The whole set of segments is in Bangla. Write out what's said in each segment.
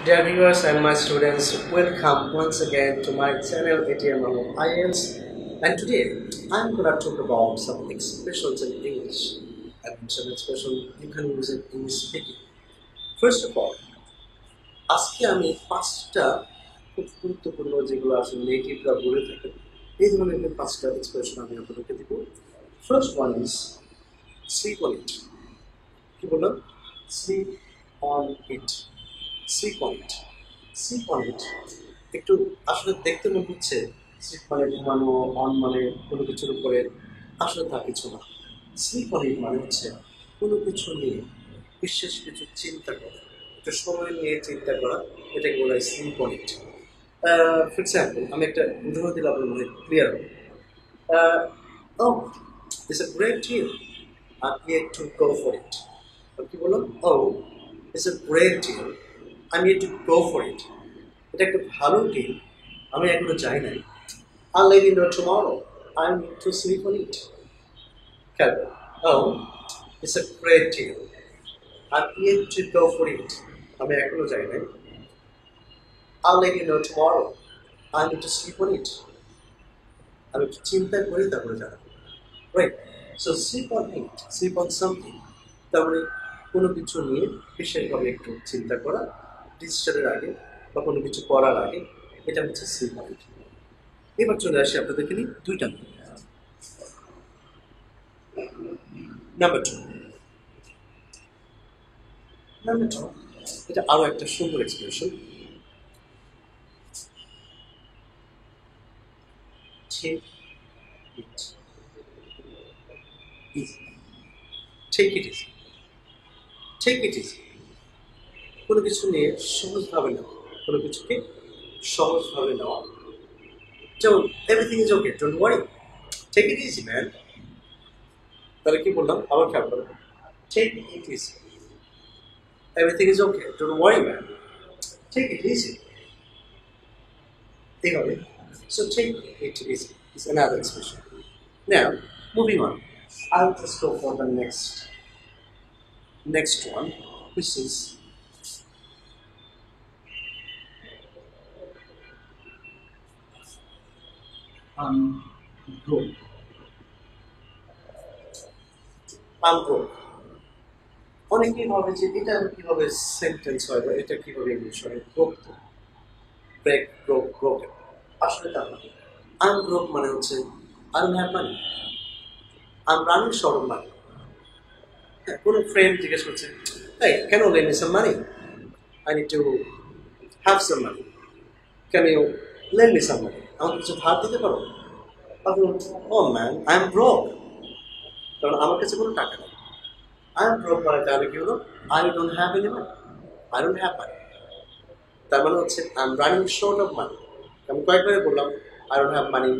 Dear viewers and my students, welcome once again to my channel ATM of IELTS. And today I'm gonna talk about some expressions in English and some expression you can use in English speaking. First of all, আজকে আমি পাঁচটা খুব গুরুত্বপূর্ণ যেগুলো আসলে নেটিভরা বলে থাকেন এই ধরনের পাঁচটা এক্সপ্রেশন আমি আপনাদেরকে দিব। First one is slip on it. কি বললাম? Slip on it. Slip on it. Slip on it একটু আসলে দেখতে মনে হচ্ছে স্লিপ মানে ঘুমানো, অন মানে কোনো কিছুর উপরে, আসলে তা কিছু না। স্লিপ অন ইট মানে হচ্ছে কোনো কিছু নিয়ে বিশেষ কিছু চিন্তা করা, একটু সময় নিয়ে চিন্তা করা, এটাকে বলা হয় slip on it. For example, আমি একটা উদাহরণ দিলে আপনার মনে ক্লিয়ার হবে। Oh it's a great deal, I need to go for it. কি বললাম? Oh it's a great deal, I need to go for it. এটা একটা ভালো ডিল, আমি এখনো যাই নাই। I'll let you know tomorrow. I need to sleep on it. Okay. Oh, it's a great deal. I need to go for it. আমি এখনো যাই নাই। I'll let you know tomorrow. I need to sleep on it. আমি একটু চিন্তা করি তারপরে জানাবো। Right. So sleep on it. Sleep on something. তার মানে কোনো কিছু নিয়ে বিশেষভাবে একটু চিন্তা করা, ডিসিশনের আগে বা কোনো কিছু করার আগে, এটা হচ্ছে স্লিপ অন ইট। এবার চলে আসি আপনাদেরকে নিয়ে দুইটা। নাম্বার টু, এটা আরো একটা সুন্দর expression. Take it easy. Take it easy. Take it easy. কোনো কিছু নিয়ে সহজভাবে নেওয়া, কোনো কিছুকে সহজভাবে নেওয়া। যেমন everything is okay, don't worry, take it easy man. তাহলে কি বললাম? আবার খেয়াল করো, take it easy. Everything is okay, don't worry man, take it easy. এইভাবে। So take it easy is another expression. Now, moving on, I'll just go for the next one, which is broke. I'm broke. অনেকেই ভাবে যে এটা কিভাবে সেন্টেন্স হয় বা এটা কিভাবে ইংলিশ হয়। Broke, break, broke, broken. আসলে তা না। আই এম ব্রোক মানে হচ্ছে I don't have money, I am running short of money. হ্যাঁ, কোনো ফ্রেন্ড জিজ্ঞেস করছে, এই can you lend me some money, I need to have some money, can you lend me some money, আমাকে কিছু ধার দিতে পারো? আপনি oh man I am broke, কারণ আমার কাছে কোনো টাকা নেই। আই এম ব্রোক মানে তাহলে কি হলো? I don't have any money, I don't have মানি। তার মানে হচ্ছে I am running short of মানি। আমি কয়েকবারে বললাম I don't have money,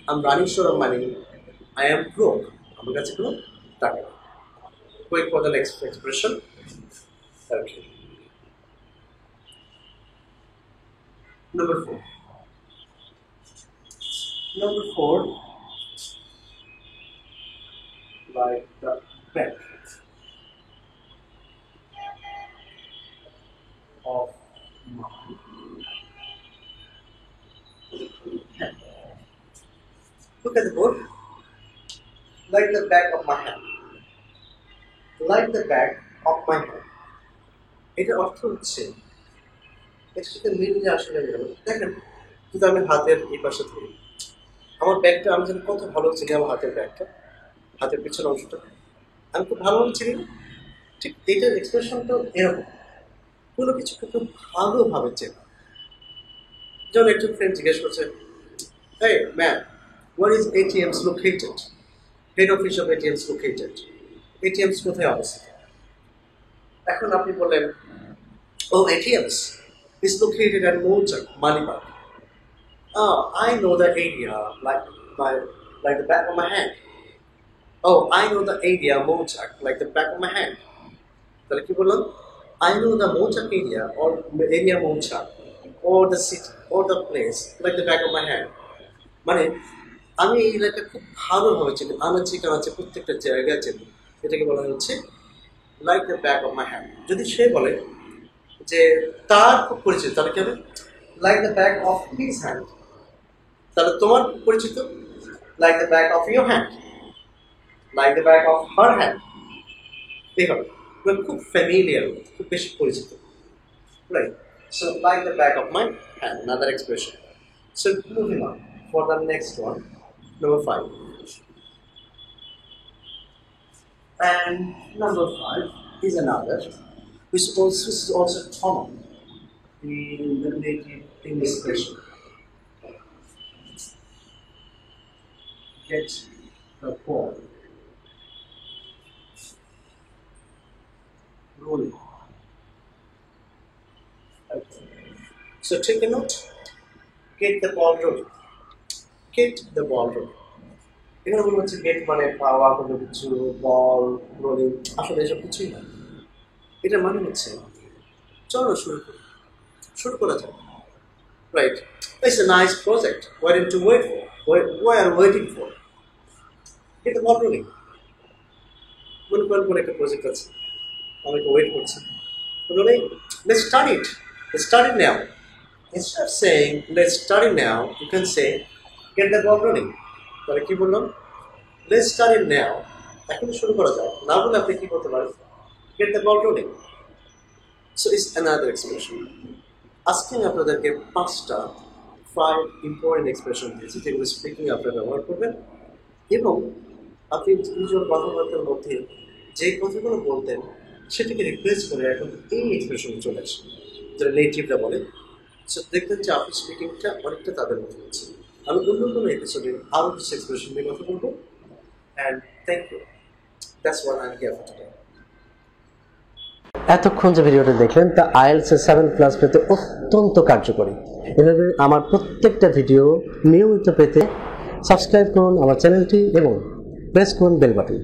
I am running short of money, I am broke, আমার কাছে কোনো টাকা নেই। Wait for the next expression. Okay. Number four. Like the back of my hand. Look at the board. Like the back of my hand. Like the back of my hand. এটার অর্থ হচ্ছে, এটার সাথে মিলিয়ে আসলে দেখেন, যদি আমি হাতের এই পাশে ধরি, আমার ব্যাগটা আমি যেন কত ভালো চিনি, আমার হাতের ব্যাগটা, হাতের পিছনের অংশটা আমি খুব ভালোভাবে চিনি না? ঠিক এইটার এক্সপ্রেশনটাও এরকম, কোনো কিছুকে খুব ভালোভাবে চেনা। যেমন একজন ফ্রেন্ড জিজ্ঞেস করছে, hey man, where is ATMs located? Head office of ATMs located. ATMs কোথায় অবস্থিত? এখন আপনি বললেন, oh ATMs is located at Mojak, Manipur. Oh, I know the area like the back of my hand. Oh, I know the area Mojak like the back of my hand. তাহলে কি বললাম? I know the Mojak area or area Mojak or the city or the place like the back of my hand. মানে আমি এই এলাকা খুব ভালোভাবে চিনি, আনাচে কানাচে প্রত্যেকটা জায়গায় চিনি। এটাকে বলা হচ্ছে like the back of my hand. যদি সে বলে যে তার খুব পরিচিত, তাহলে কি হবে? Like the back of his hand. তাহলে তোমার খুব পরিচিত, like the back of your hand, like the back of her hand. এইভাবে খুব ফ্যামিলিয়ার, খুব বেশি পরিচিত, right? So like the back of my hand, another expression. So moving on for the next one, number 5. And number 5 is another, which is also common in the native English expression. Get the ball rolling. Okay. So take a note. Get the ball rolling. Get the ball rolling. এখানে মনে হচ্ছে গেট মানে পাওয়া, কোনো কিছু, বল, রোলিং, আসলে এসব কিছুই না। এটার মানে হচ্ছে চলো শুরু করা যাক, right? It's a nice project. Why didn't you wait for? Why are you waiting for? Get the ball rolling. মনে করেন কোনো একটা প্রজেক্ট আছে, আমাকে ওয়েট করছে, rolling, let's start it. Let's start it now. Instead of saying let's start it now, you can say get the ball rolling. তাহলে কি বললাম? Let's start it now. এখন শুরু করা যাক। না বলে আপনি কি করতে পারেন? Get the ball rolling. So it's another expression. আজকে আমি আপনাদেরকে 5 ইম্পর্টেন্ট এক্সপ্রেশন দিয়েছি, যেগুলো স্পিকিং আপনারা ব্যবহার করবেন, এবং আপনি দুজন কথাবার্তার মধ্যে যে কথাগুলো বলতেন সেটাকে রিপ্লেস করে এখন এই এক্সপ্রেশনে চলে আসে, যারা নেটিভরা বলে। সো দেখবেন যে আপনার স্পিকিংটা অনেকটা তাদের মতো হচ্ছে। আমি অন্য কোনো এপিসোডে আরও কিছু এক্সপ্রেশন নিয়ে কথা বলবো। And thank you. That's what I am here for today. এতক্ষণ যে ভিডিওটা দেখলেন তা IELTS 7+ পেতে অত্যন্ত কার্যকরী। এভাবে আমার প্রত্যেকটা ভিডিও নিয়মিত পেতে সাবস্ক্রাইব করুন আমার চ্যানেলটি এবং প্রেস করুন বেল বাটন।